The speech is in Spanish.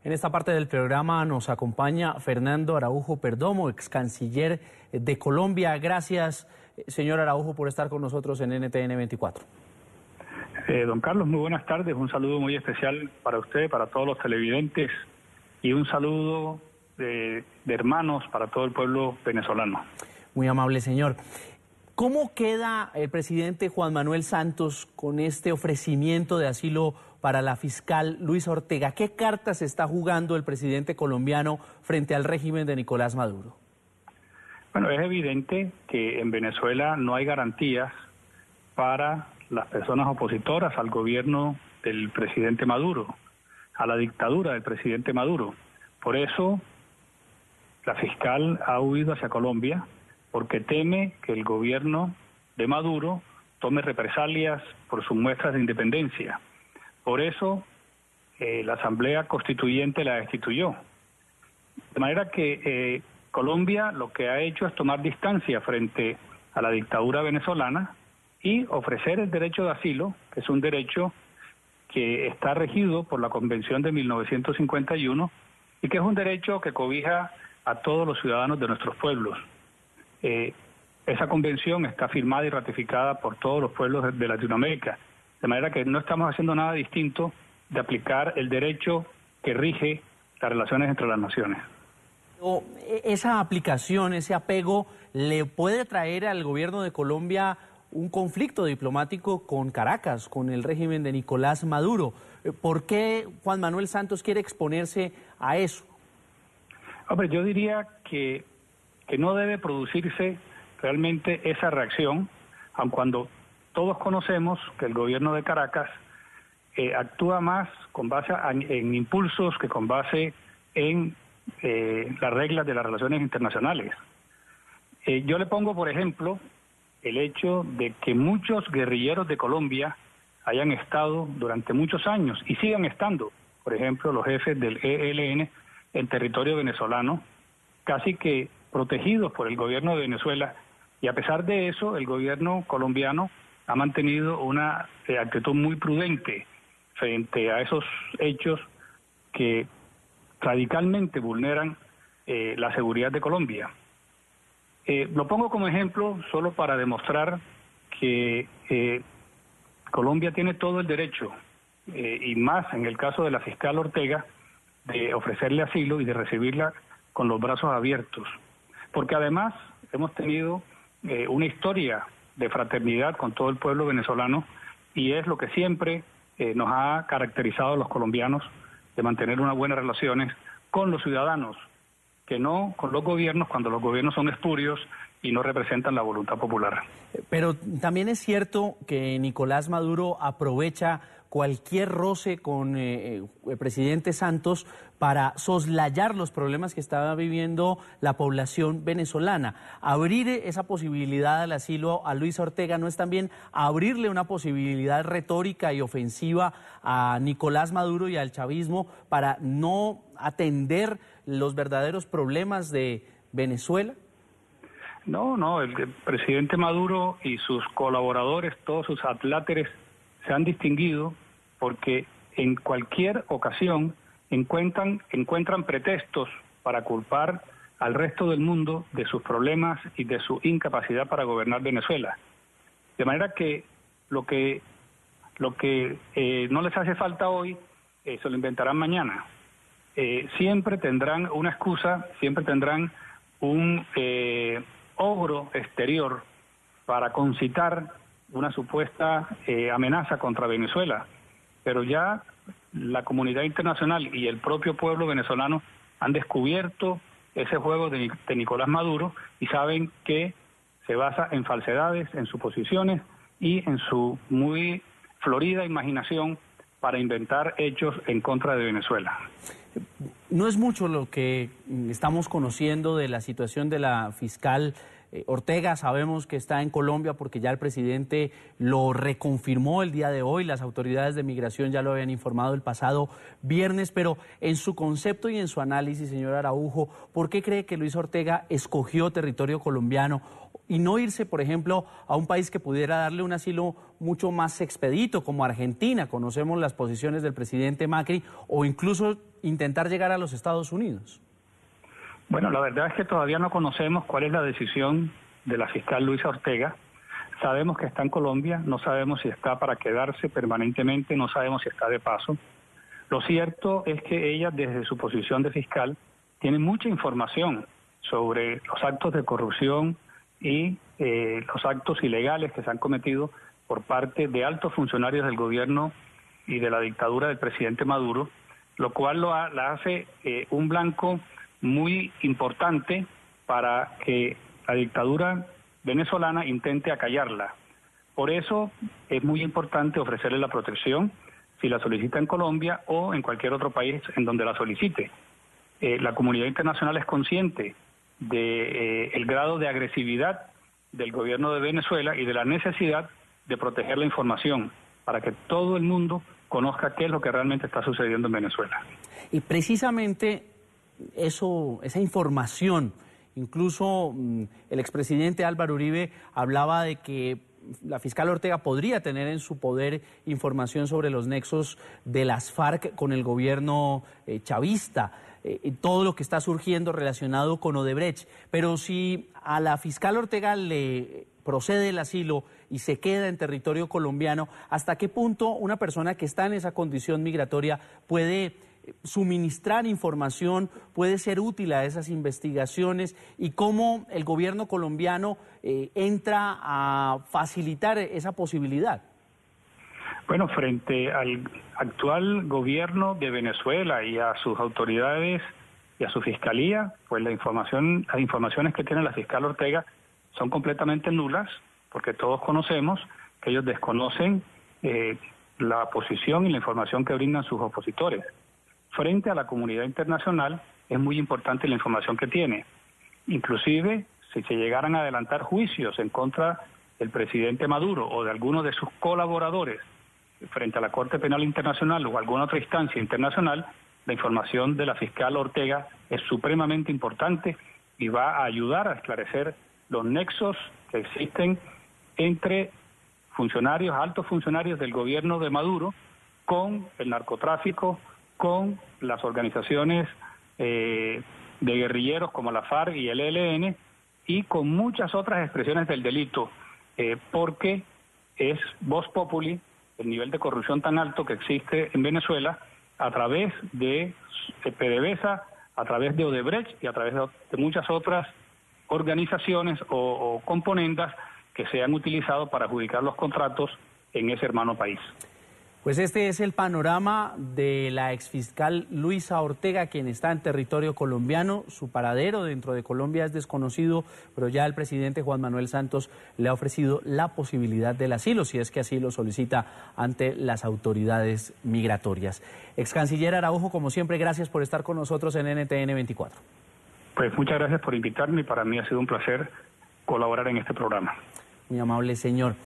En esta parte del programa nos acompaña Fernando Araujo Perdomo, ex canciller de Colombia. Gracias, señor Araujo, por estar con nosotros en NTN 24. Don Carlos, muy buenas tardes. Un saludo muy especial para usted, para todos los televidentes y un saludo de hermanos para todo el pueblo venezolano. Muy amable, señor. ¿Cómo queda el presidente Juan Manuel Santos con este ofrecimiento de asilo para la fiscal Luisa Ortega? ¿Qué cartas está jugando el presidente colombiano frente al régimen de Nicolás Maduro? Bueno, es evidente que en Venezuela no hay garantías para las personas opositoras al gobierno del presidente Maduro, a la dictadura del presidente Maduro. Por eso, la fiscal ha huido hacia Colombia, porque teme que el gobierno de Maduro tome represalias por sus muestras de independencia. Por eso, la Asamblea Constituyente la destituyó. De manera que Colombia lo que ha hecho es tomar distancia frente a la dictadura venezolana y ofrecer el derecho de asilo, que es un derecho que está regido por la Convención de 1951 y que es un derecho que cobija a todos los ciudadanos de nuestros pueblos. Esa convención está firmada y ratificada por todos los pueblos de Latinoamérica, de manera que no estamos haciendo nada distinto de aplicar el derecho que rige las relaciones entre las naciones. ¿Esa aplicación, ese apego, le puede traer al gobierno de Colombia un conflicto diplomático con Caracas, con el régimen de Nicolás Maduro? ¿Por qué Juan Manuel Santos quiere exponerse a eso? Hombre, yo diría que no debe producirse realmente esa reacción, aun cuando todos conocemos que el gobierno de Caracas actúa más con base en impulsos que con base en las reglas de las relaciones internacionales. Yo le pongo, por ejemplo, el hecho de que muchos guerrilleros de Colombia hayan estado durante muchos años y sigan estando, por ejemplo, los jefes del ELN en territorio venezolano, casi que protegidos por el gobierno de Venezuela, y a pesar de eso, el gobierno colombiano ha mantenido una actitud muy prudente frente a esos hechos que radicalmente vulneran la seguridad de Colombia. Lo pongo como ejemplo solo para demostrar que Colombia tiene todo el derecho, y más en el caso de la fiscal Ortega, de ofrecerle asilo y de recibirla con los brazos abiertos. Porque además hemos tenido una historia de fraternidad con todo el pueblo venezolano y es lo que siempre nos ha caracterizado a los colombianos, de mantener unas buenas relaciones con los ciudadanos, que no con los gobiernos cuando los gobiernos son espurios y no representan la voluntad popular. Pero también es cierto que Nicolás Maduro aprovecha cualquier roce con el presidente Santos para soslayar los problemas que estaba viviendo la población venezolana. Abrir esa posibilidad al asilo a Luisa Ortega no es también abrirle una posibilidad retórica y ofensiva a Nicolás Maduro y al chavismo para no atender los verdaderos problemas de Venezuela. No, el presidente Maduro y sus colaboradores, todos sus adláteres, se han distinguido porque en cualquier ocasión encuentran pretextos para culpar al resto del mundo de sus problemas y de su incapacidad para gobernar Venezuela. De manera que lo que no les hace falta hoy, se lo inventarán mañana. Siempre tendrán una excusa, siempre tendrán un ogro exterior para concitar una supuesta amenaza contra Venezuela, pero ya la comunidad internacional y el propio pueblo venezolano han descubierto ese juego de Nicolás Maduro y saben que se basa en falsedades, en suposiciones y en su muy florida imaginación para inventar hechos en contra de Venezuela. No es mucho lo que estamos conociendo de la situación de la fiscal Ortega. Sabemos que está en Colombia porque ya el presidente lo reconfirmó el día de hoy. Las autoridades de migración ya lo habían informado el pasado viernes. Pero en su concepto y en su análisis, señor Araujo, ¿por qué cree que Luisa Ortega escogió territorio colombiano y no irse, por ejemplo, a un país que pudiera darle un asilo mucho más expedito, como Argentina? Conocemos las posiciones del presidente Macri, o incluso intentar llegar a los Estados Unidos. Bueno, la verdad es que todavía no conocemos cuál es la decisión de la fiscal Luisa Ortega. Sabemos que está en Colombia, no sabemos si está para quedarse permanentemente, no sabemos si está de paso. Lo cierto es que ella, desde su posición de fiscal, tiene mucha información sobre los actos de corrupción y los actos ilegales que se han cometido por parte de altos funcionarios del gobierno y de la dictadura del presidente Maduro, lo cual la hace un blanco muy importante para que la dictadura venezolana intente acallarla. Por eso es muy importante ofrecerle la protección si la solicita en Colombia o en cualquier otro país en donde la solicite. La comunidad internacional es consciente del grado de agresividad del gobierno de Venezuela y de la necesidad de proteger la información para que todo el mundo conozca qué es lo que realmente está sucediendo en Venezuela. Y precisamente esa información, incluso el expresidente Álvaro Uribe hablaba de que la fiscal Ortega podría tener en su poder información sobre los nexos de las FARC con el gobierno chavista, todo lo que está surgiendo relacionado con Odebrecht. Pero si a la fiscal Ortega le procede el asilo y se queda en territorio colombiano, ¿hasta qué punto una persona que está en esa condición migratoria puede suministrar información, puede ser útil a esas investigaciones, y cómo el gobierno colombiano entra a facilitar esa posibilidad? Bueno, frente al actual gobierno de Venezuela y a sus autoridades y a su fiscalía, pues las informaciones que tiene la fiscal Ortega son completamente nulas, porque todos conocemos que ellos desconocen la posición y la información que brindan sus opositores. Frente a la comunidad internacional es muy importante la información que tiene. Inclusive, si se llegaran a adelantar juicios en contra del presidente Maduro o de algunos de sus colaboradores frente a la Corte Penal Internacional o alguna otra instancia internacional, la información de la fiscal Ortega es supremamente importante y va a ayudar a esclarecer los nexos que existen entre funcionarios, altos funcionarios del gobierno de Maduro con el narcotráfico, con las organizaciones de guerrilleros como la FARC y el ELN y con muchas otras expresiones del delito, porque es vox populi el nivel de corrupción tan alto que existe en Venezuela a través de PDVSA, a través de Odebrecht y a través de muchas otras organizaciones o componendas que se han utilizado para adjudicar los contratos en ese hermano país. Pues este es el panorama de la exfiscal Luisa Ortega, quien está en territorio colombiano. Su paradero dentro de Colombia es desconocido, pero ya el presidente Juan Manuel Santos le ha ofrecido la posibilidad del asilo, si es que así lo solicita ante las autoridades migratorias. Excanciller Araujo, como siempre, gracias por estar con nosotros en NTN 24. Pues muchas gracias por invitarme y para mí ha sido un placer colaborar en este programa. Muy amable, señor.